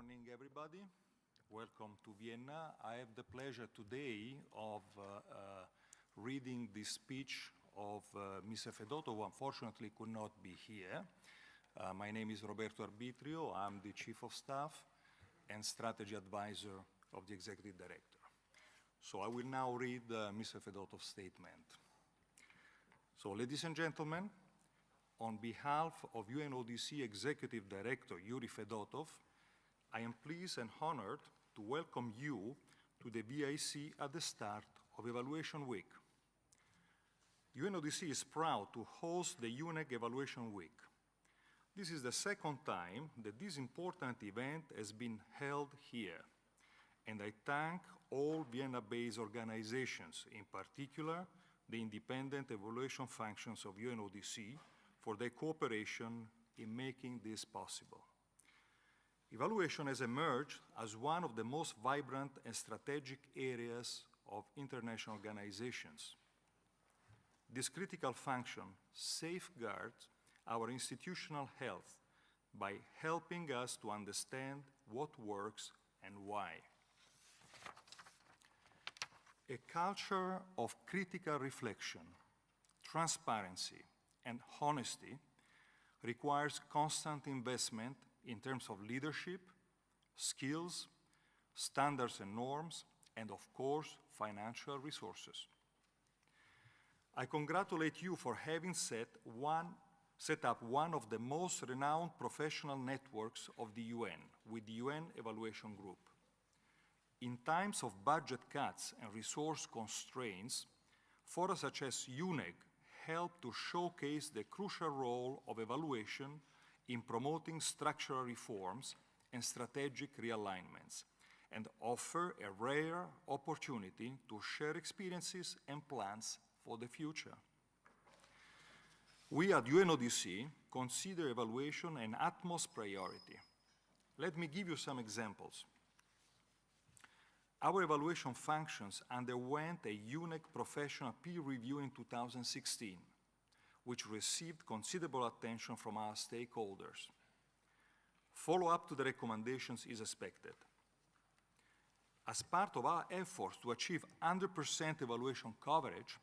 morning, everybody. Welcome to Vienna. I have the pleasure today of reading the speech of Mr. Fedotov, who unfortunately could not be here. My name is Roberto Arbitrio. I'm the Chief of Staff and Strategy Advisor of the Executive Director. So I will now read Mr. Fedotov's statement. So, ladies and gentlemen, on behalf of UNODC Executive Director Yury Fedotov, I am pleased and honored to welcome you to the VIC at the start of Evaluation Week. UNODC is proud to host the UNEG Evaluation Week. This is the second time that this important event has been held here, and I thank all Vienna-based organizations, in particular the independent evaluation functions of UNODC, for their cooperation in making this possible. Evaluation has emerged as one of the most vibrant and strategic areas of international organizations. This critical function safeguards our institutional health by helping us to understand what works and why. A culture of critical reflection, transparency, and honesty requires constant investment in terms of leadership, skills, standards and norms, and of course, financial resources. I congratulate you for having set up one of the most renowned professional networks of the UN with the UN Evaluation Group. In times of budget cuts and resource constraints, forums such as UNEG help to showcase the crucial role of evaluation in promoting structural reforms and strategic realignments, and offer a rare opportunity to share experiences and plans for the future. We at UNODC consider evaluation an utmost priority. Let me give you some examples. Our evaluation functions underwent a UNEG professional peer review in 2016, which received considerable attention from our stakeholders. Follow-up to the recommendations is expected. As part of our efforts to achieve 100% evaluation coverage,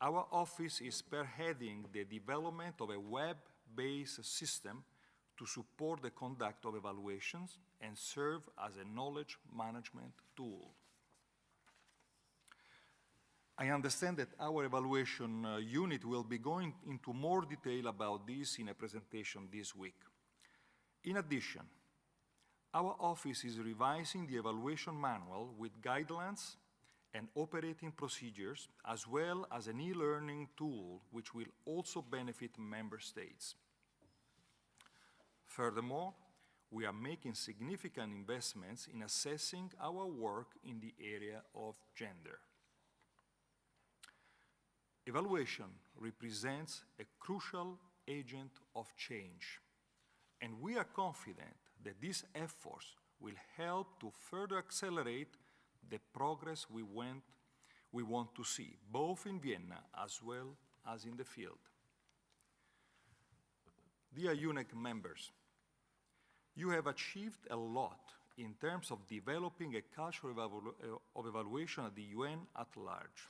our office is spearheading the development of a web-based system to support the conduct of evaluations and serve as a knowledge management tool. I understand that our evaluation unit will be going into more detail about this in a presentation this week. In addition, our office is revising the evaluation manual with guidelines and operating procedures, as well as an e-learning tool which will also benefit member states. Furthermore, we are making significant investments in assessing our work in the area of gender. Evaluation represents a crucial agent of change, and we are confident that these efforts will help to further accelerate the progress we want to see, both in Vienna as well as in the field. Dear UNEG members, you have achieved a lot in terms of developing a culture of evaluation at the UN at large.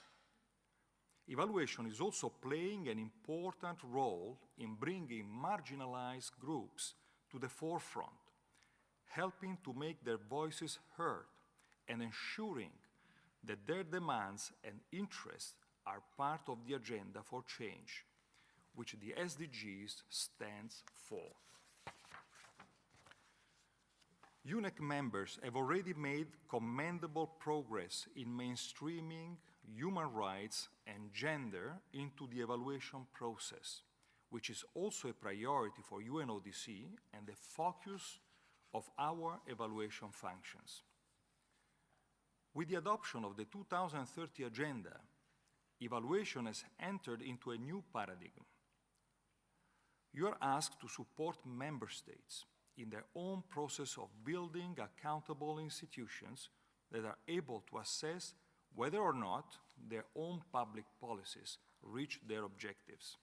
Evaluation is also playing an important role in bringing marginalized groups to the forefront, helping to make their voices heard and ensuring that their demands and interests are part of the agenda for change, which the SDGs stands for. UNEG members have already made commendable progress in mainstreaming human rights and gender into the evaluation process, which is also a priority for UNODC and the focus of our evaluation functions. With the adoption of the 2030 Agenda, evaluation has entered into a new paradigm. You are asked to support member states in their own process of building accountable institutions that are able to assess whether or not their own public policies reach their objectives.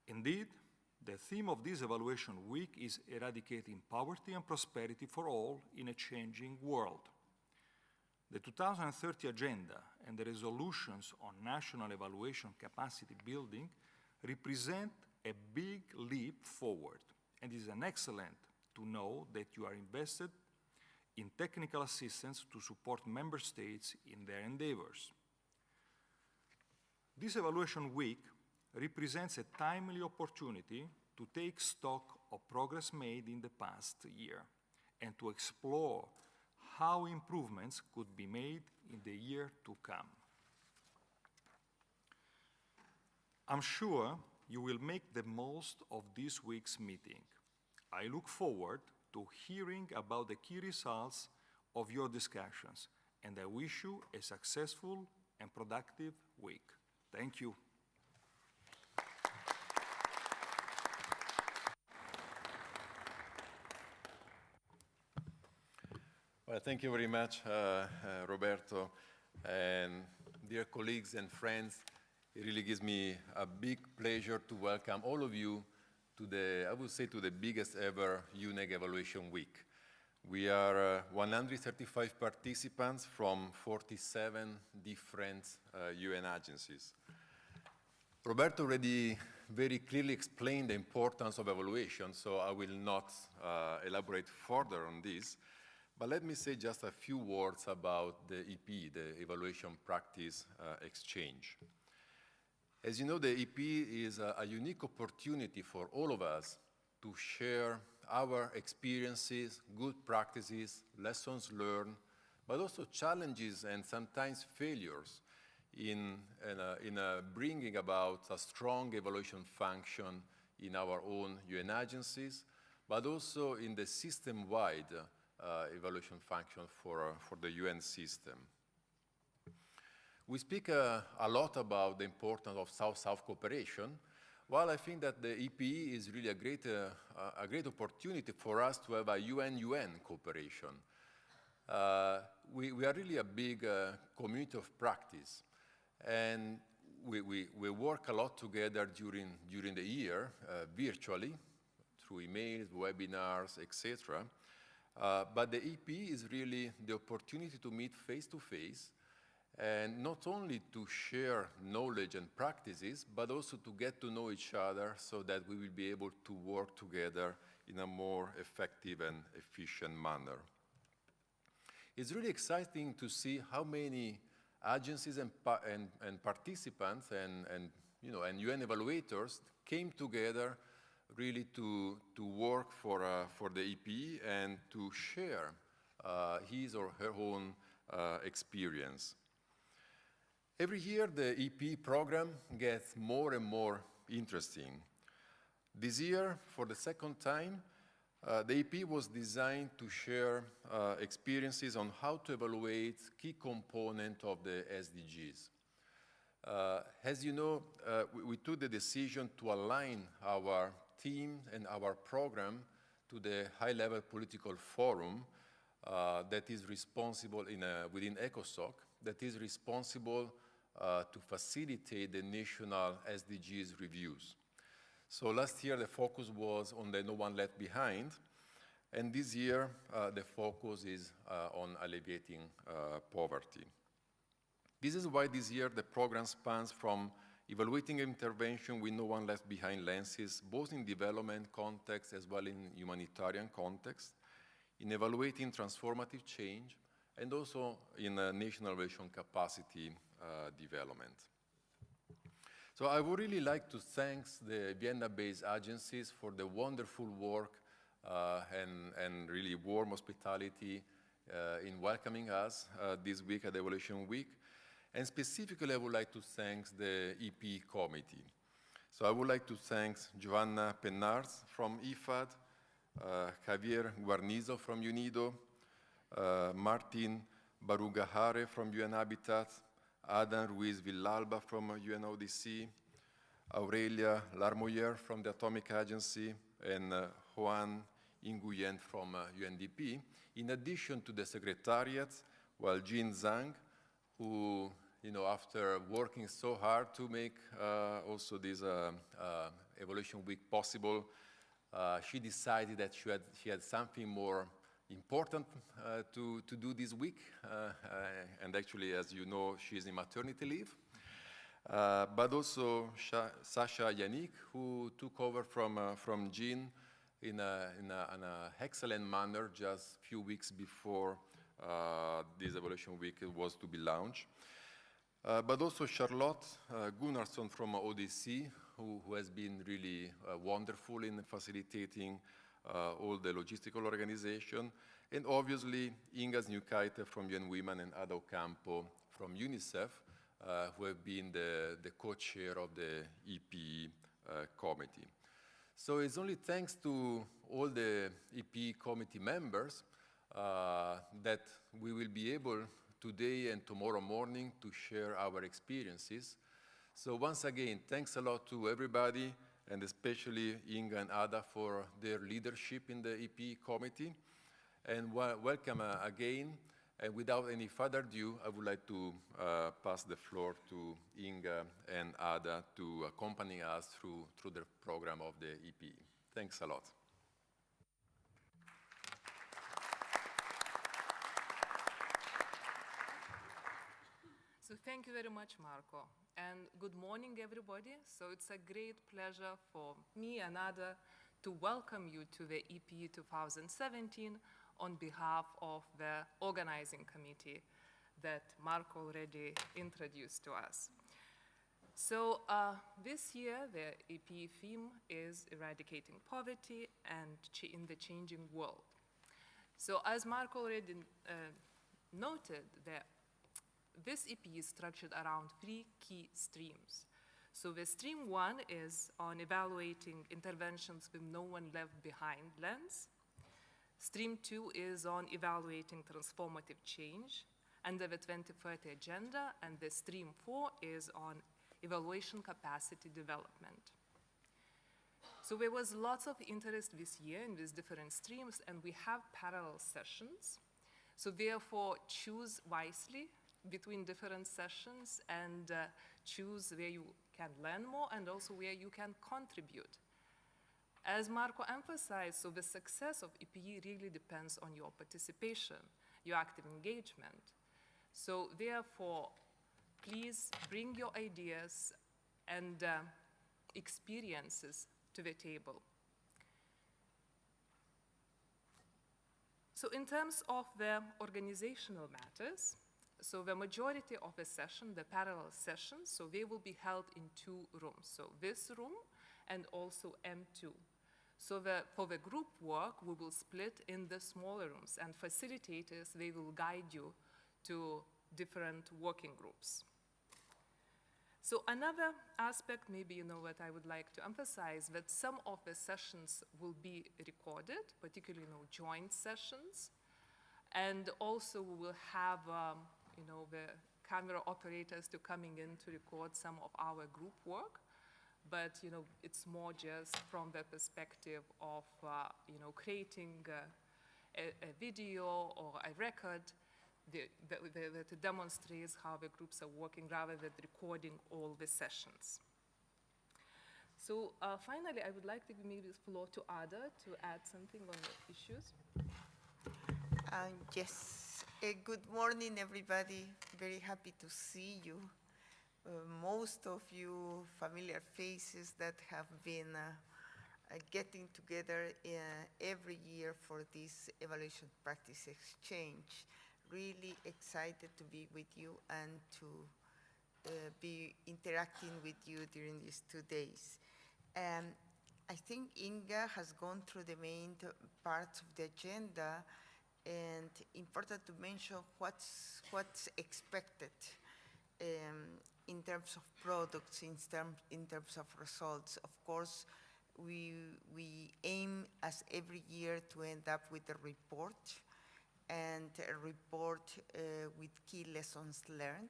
Indeed, The theme of this evaluation week is eradicating poverty and prosperity for all in a changing world. The 2030 agenda and the resolutions on national evaluation capacity building represent a big leap forward, and it is an excellent to know that you are invested in technical assistance to support member states in their endeavors. This evaluation week represents a timely opportunity to take stock of progress made in the past year and to explore how improvements could be made in the year to come. I'm sure you will make the most of this week's meeting. I look forward to hearing about the key results of your discussions, and I wish you a successful and productive week. Thank you. Well, thank you very much, Roberto. And dear colleagues and friends, it really gives me a big pleasure to welcome all of you to the, I would say, to the biggest ever UNEG Evaluation Week. We are 135 participants from 47 different UN agencies. Roberto already very clearly explained the importance of evaluation, so I will not elaborate further on this. But let me say just a few words about the EP, the Evaluation Practice Exchange. As you know, the EP is a unique opportunity for all of us to share our experiences, good practices, lessons learned, but also challenges and sometimes failures in bringing about a strong evaluation function in our own UN agencies, but also in the system-wide evaluation function for the UN system. We speak a lot about the importance of South-South cooperation, while I think that the EPE is really a great opportunity for us to have a UN-UN cooperation. We are really a big community of practice, and we work a lot together during the year, virtually, through emails, webinars, etc. But the EP is really the opportunity to meet face-to-face, and not only to share knowledge and practices, but also to get to know each other so that we will be able to work together in a more effective and efficient manner. It's really exciting to see how many agencies and participants and UN evaluators came together really to work for the EP and to share his or her own experience. Every year, the EP program gets more and more interesting. This year, for the second time, the EP was designed to share experiences on how to evaluate key components of the SDGs. As you know, we took the decision to align our team and our program to the high-level political forum that is responsible within ECOSOC, that is responsible to facilitate the national SDGs reviews. So last year, the focus was on the No One Left Behind, and this year, the focus is on alleviating poverty. This is why this year the program spans from evaluating intervention with no one left behind lenses, both in development context as well in humanitarian context, in evaluating transformative change, and also in national evaluation capacity development. So I would really like to thank the Vienna-based agencies for the wonderful work and really warm hospitality in welcoming us this week at the Evaluation Week. And specifically, I would like to thank the EP committee. So I would like to thank Giovanna Pennars from IFAD, Javier Guarnizo from UNIDO, Martin Barugahare from UN Habitat, Adam Ruiz Villalba from UNODC, Aurelia Larmoyer from the Atomic Agency, and Juan Nguyen from UNDP, in addition to the Secretariat, while Jean Zhang, who after working so hard to make also this evaluation week possible, she decided that she had something more important to do this week. And actually, as you know, she's in maternity leave. But also Sasha Yannick, who took over from Jean in an excellent manner just a few weeks before this evaluation week was to be launched. But also Charlotte Gunnarsson from ODC, who has been really wonderful in facilitating all the logistical organization. And obviously, Inga Sniukaite from UN Women and Ada Ocampo from UNICEF, who have been the co-chair of the EPE committee. So it's only thanks to all the EPE committee members that we will be able today and tomorrow morning to share our experiences. So once again, thanks a lot to everybody, and especially Inga and Ada for their leadership in the EPE committee. And welcome again. And without any further ado, I would like to pass the floor to Inga and Ada to accompany us through the program of the EPE. Thanks a lot. So thank you very much, Marco. And good morning, everybody. So it's a great pleasure for me and Ada to welcome you to the EPE 2017 on behalf of the organizing committee that Marco already introduced to us. So this year, the EPE theme is eradicating poverty and in the changing world. So as Marco already noted, this EPE is structured around 3 key streams. So the stream 1 is on evaluating interventions with no one left behind lens. Stream 2 is on evaluating transformative change under the 2030 agenda, and the stream 4 is on evaluation capacity development. So there was lots of interest this year in these different streams, and we have parallel sessions. So therefore, choose wisely between different sessions and choose where you can learn more and also where you can contribute. As Marco emphasized, so the success of EPE really depends on your participation, your active engagement. So therefore, please bring your ideas and experiences to the table. So in terms of the organizational matters, so the majority of the session, the parallel sessions, so they will be held in 2 rooms. So this room and also M2. So for the group work, we will split in the smaller rooms, and facilitators, they will guide you to different working groups. So another aspect, maybe what I would like to emphasize, that some of the sessions will be recorded, particularly joint sessions, and also we will have the camera operators to coming in to record some of our group work. But it's more just from the perspective of creating a video or a record that demonstrates how the groups are working rather than recording all the sessions. So finally, I would like to give maybe the floor to Ada to add something on the issues. Yes. Good morning, everybody. Very happy to see you. Most of you familiar faces that have been getting together every year for this evaluation practice exchange. Really excited to be with you and to be interacting with you during these 2 days. I think Inga has gone through the main parts of the agenda, and important to mention what's expected in terms of products, in terms of results. Of course, we aim as every year to end up with a report, and a report with key lessons learned.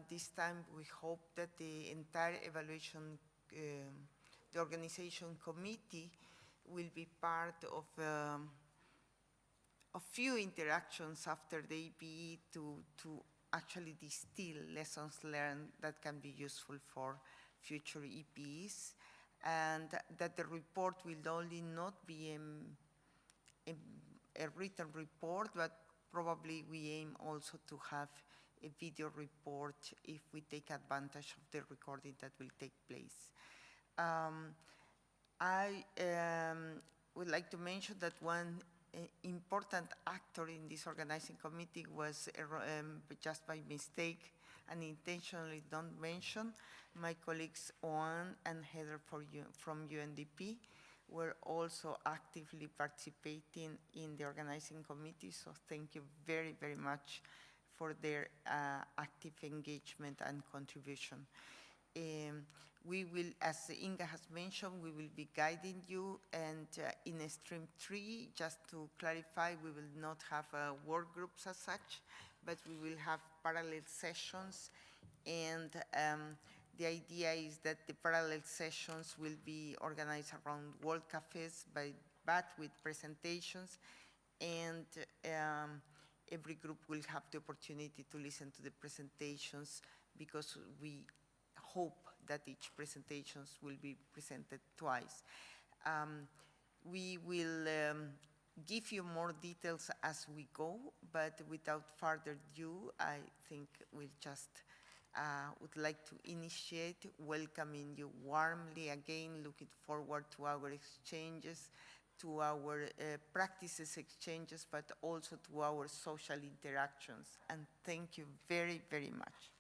This time we hope that the entire evaluation, the organization committee will be part of a few interactions after the EPE to actually distill lessons learned that can be useful for future EPs, and that the report will only not be a written report, but probably we aim also to have a video report if we take advantage of the recording that will take place. I would like to mention that one important actor in this organizing committee was, just by mistake and intentionally don't mention, my colleagues Owen and Heather from UNDP were also actively participating in the organizing committee, so thank you very, very much for their active engagement and contribution. We will, as Inga has mentioned, we will be guiding you, and in stream 3, just to clarify, we will not have work groups as such, but we will have parallel sessions, and the idea is that the parallel sessions will be organized around World Cafes, but with presentations, and every group will have the opportunity to listen to the presentations, because we hope that each presentations will be presented twice. We will give you more details as we go, but without further ado, I think we'll just would like to initiate welcoming you warmly again, looking forward to our exchanges, to our practices exchanges, but also to our social interactions. And thank you very, very much.